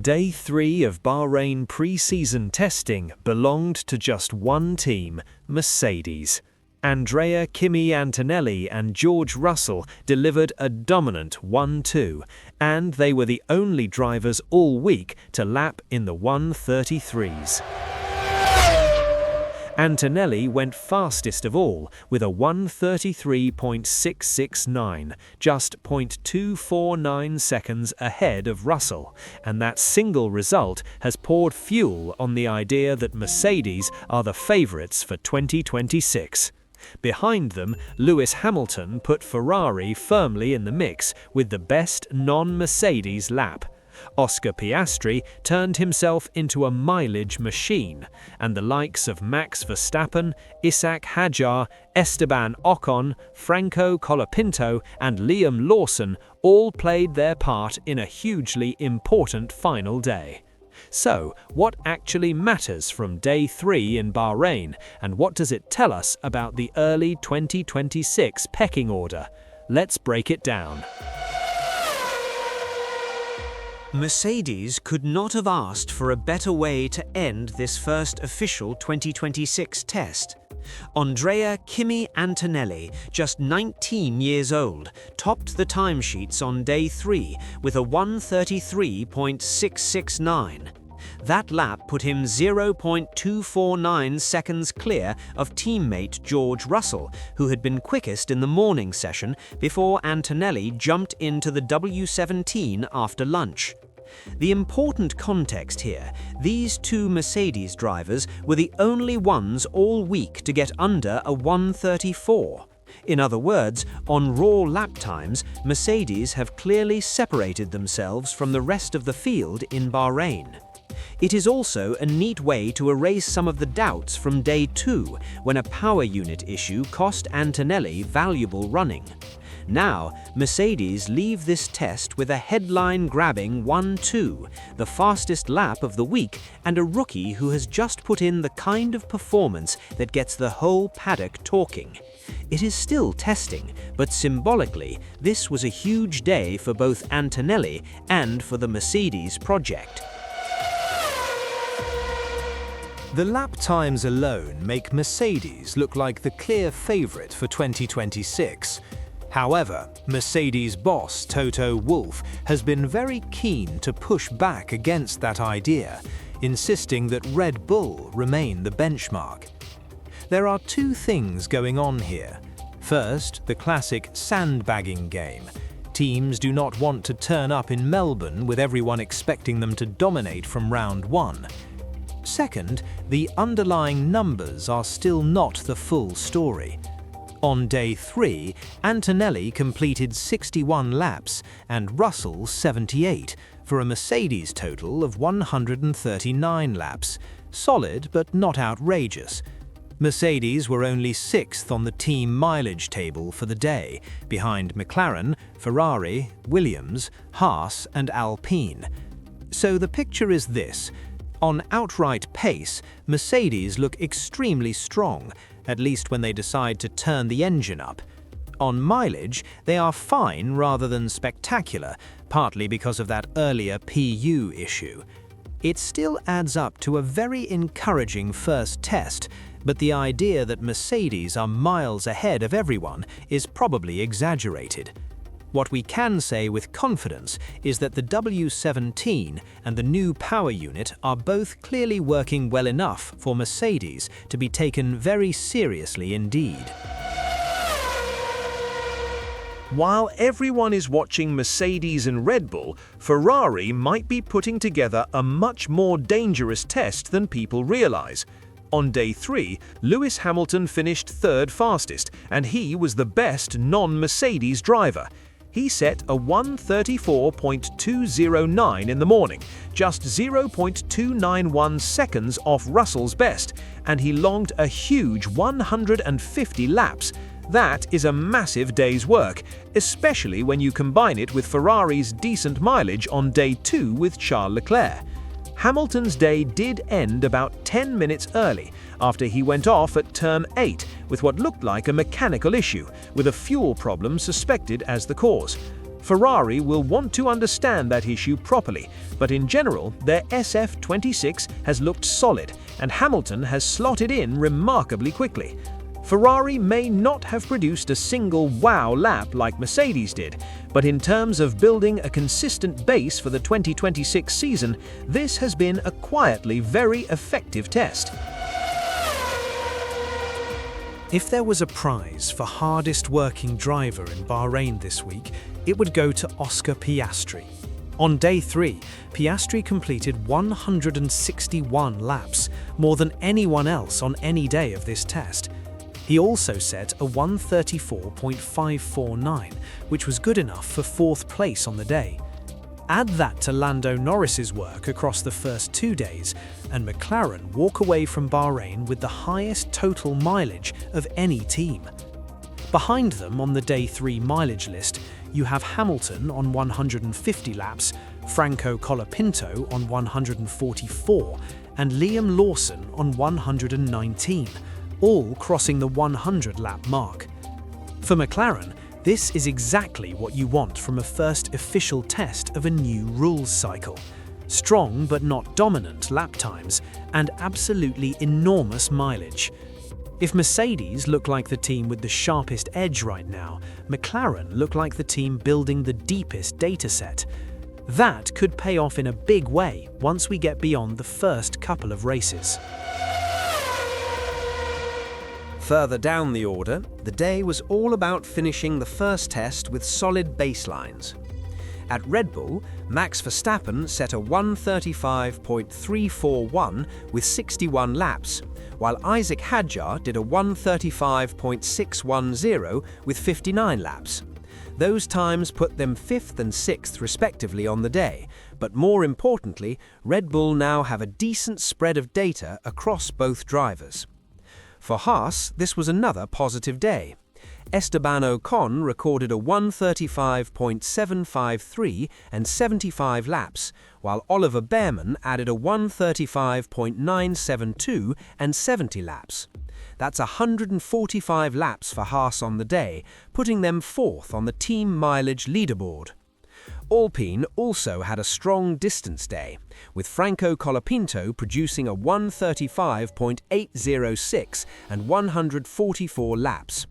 Day 3 of Bahrain pre-season testing belonged to just one team, Mercedes. Andrea, Kimi, Antonelli and George Russell delivered a dominant 1-2, and they were the only drivers all week to lap in the 1:33s. Antonelli went fastest of all with a 1:33.669, just 0.249 seconds ahead of Russell, and that single result has poured fuel on the idea that Mercedes are the favourites for 2026. Behind them, Lewis Hamilton put Ferrari firmly in the mix with the best non-Mercedes lap. Oscar Piastri turned himself into a mileage machine, and the likes of Max Verstappen, Isack Hadjar, Esteban Ocon, Franco Colapinto and Liam Lawson all played their part in a hugely important final day. So, what actually matters from Day 3 in Bahrain, and what does it tell us about the early 2026 pecking order? Let's break it down. Mercedes could not have asked for a better way to end this first official 2026 test. Andrea, Kimi, Antonelli, just 19 years old, topped the timesheets on Day 3 with a 1:33.669. That lap put him 0.249 seconds clear of teammate George Russell, who had been quickest in the morning session before Antonelli jumped into the W17 after lunch. The important context here, these two Mercedes drivers were the only ones all week to get under a 1:34. In other words, on raw lap times, Mercedes have clearly separated themselves from the rest of the field in Bahrain. It is also a neat way to erase some of the doubts from Day 2, when a power unit issue cost Antonelli valuable running. Now, Mercedes leave this test with a headline-grabbing 1-2, the fastest lap of the week, and a rookie who has just put in the kind of performance that gets the whole paddock talking. It is still testing, but symbolically, this was a huge day for both Antonelli and for the Mercedes project. The lap times alone make Mercedes look like the clear favourite for 2026. However, Mercedes boss Toto Wolff has been very keen to push back against that idea, insisting that Red Bull remain the benchmark. There are two things going on here. First, the classic sandbagging game. Teams do not want to turn up in Melbourne with everyone expecting them to dominate from round one. Second, the underlying numbers are still not the full story. On Day 3, Antonelli completed 61 laps and Russell 78, for a Mercedes total of 139 laps. Solid but not outrageous. Mercedes were only 6th on the team mileage table for the day, behind McLaren, Ferrari, Williams, Haas and Alpine. So the picture is this. On outright pace, Mercedes look extremely strong, at least when they decide to turn the engine up. On mileage, they are fine rather than spectacular, partly because of that earlier PU issue. It still adds up to a very encouraging first test, but the idea that Mercedes are miles ahead of everyone is probably exaggerated. What we can say with confidence is that the W17 and the new power unit are both clearly working well enough for Mercedes to be taken very seriously indeed. While everyone is watching Mercedes and Red Bull, Ferrari might be putting together a much more dangerous test than people realize. On Day 3, Lewis Hamilton finished third fastest, and he was the best non-Mercedes driver. He set a 1:34.209 in the morning, just 0.291 seconds off Russell's best, and he logged a huge 150 laps. That is a massive day's work, especially when you combine it with Ferrari's decent mileage on Day 2 with Charles Leclerc. Hamilton's day did end about 10 minutes early, after he went off at turn 8 with what looked like a mechanical issue, with a fuel problem suspected as the cause. Ferrari will want to understand that issue properly, but in general, their SF26 has looked solid, and Hamilton has slotted in remarkably quickly. Ferrari may not have produced a single wow lap like Mercedes did, but in terms of building a consistent base for the 2026 season, this has been a quietly very effective test. If there was a prize for hardest working driver in Bahrain this week, it would go to Oscar Piastri. On day 3, Piastri completed 161 laps, more than anyone else on any day of this test. He also set a 134.549, which was good enough for 4th place on the day. Add that to Lando Norris's work across the first 2 days, and McLaren walk away from Bahrain with the highest total mileage of any team. Behind them on the day 3 mileage list, you have Hamilton on 150 laps, Franco Colapinto on 144, and Liam Lawson on 119, all crossing the 100-lap mark. For McLaren, this is exactly what you want from a first official test of a new rules cycle. Strong but not dominant lap times, and absolutely enormous mileage. If Mercedes look like the team with the sharpest edge right now, McLaren look like the team building the deepest dataset. That could pay off in a big way once we get beyond the first couple of races. Further down the order, the day was all about finishing the first test with solid baselines. At Red Bull, Max Verstappen set a 135.341 with 61 laps, while Isaac Hadjar did a 135.610 with 59 laps. Those times put them 5th and 6th respectively on the day, but more importantly, Red Bull now have a decent spread of data across both drivers. For Haas, this was another positive day. Esteban Ocon recorded a 135.753 and 75 laps, while Oliver Behrman added a 135.972 and 70 laps. That's 145 laps for Haas on the day, putting them 4th on the team mileage leaderboard. Alpine also had a strong distance day, with Franco Colapinto producing a 135.806 and 144 laps.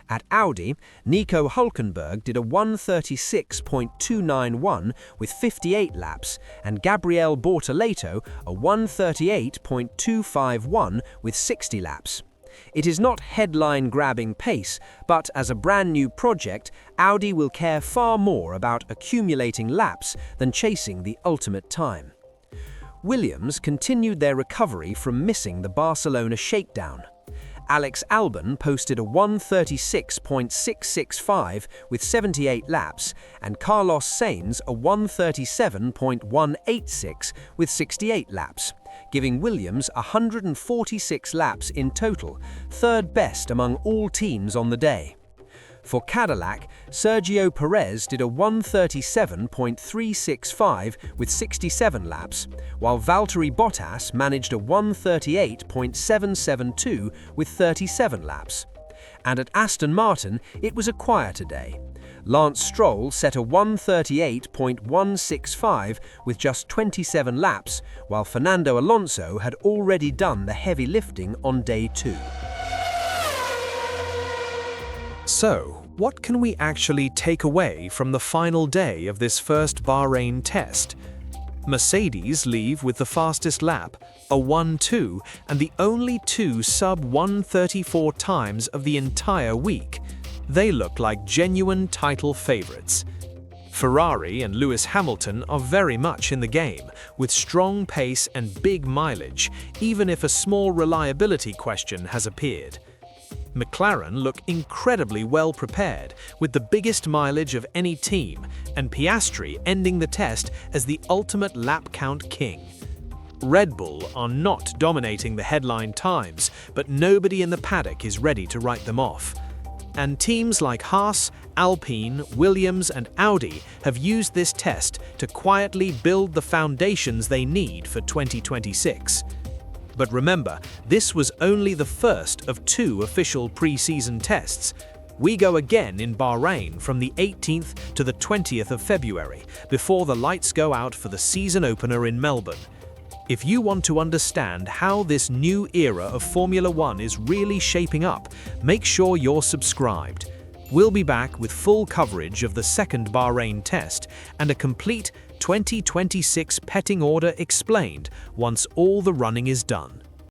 At Audi, Nico Hülkenberg did a 136.291 with 58 laps, and Gabriele Bortoleto a 138.251 with 60 laps. It is not headline-grabbing pace, but as a brand-new project, Audi will care far more about accumulating laps than chasing the ultimate time. Williams continued their recovery from missing the Barcelona shakedown. Alex Albon posted a 136.665 with 78 laps, and Carlos Sainz a 137.186 with 68 laps, giving Williams 146 laps in total, 3rd best among all teams on the day. For Cadillac, Sergio Perez did a 137.365 with 67 laps, while Valtteri Bottas managed a 138.772 with 37 laps. And at Aston Martin, it was a quieter day. Lance Stroll set a 138.165 with just 27 laps, while Fernando Alonso had already done the heavy lifting on day 2. So, what can we actually take away from the final day of this first Bahrain test? Mercedes leave with the fastest lap, a 1-2, and the only 2 sub-134 times of the entire week. They look like genuine title favorites. Ferrari and Lewis Hamilton are very much in the game, with strong pace and big mileage, even if a small reliability question has appeared. McLaren look incredibly well prepared, with the biggest mileage of any team, and Piastri ending the test as the ultimate lap count king. Red Bull are not dominating the headline times, but nobody in the paddock is ready to write them off. And teams like Haas, Alpine, Williams and Audi have used this test to quietly build the foundations they need for 2026. But remember, this was only the first of 2 official pre-season tests. We go again in Bahrain from the 18th to the 20th of February, before the lights go out for the season opener in Melbourne. If you want to understand how this new era of Formula One is really shaping up, make sure you're subscribed. We'll be back with full coverage of the second Bahrain Test and a complete 2026 petting order explained once all the running is done.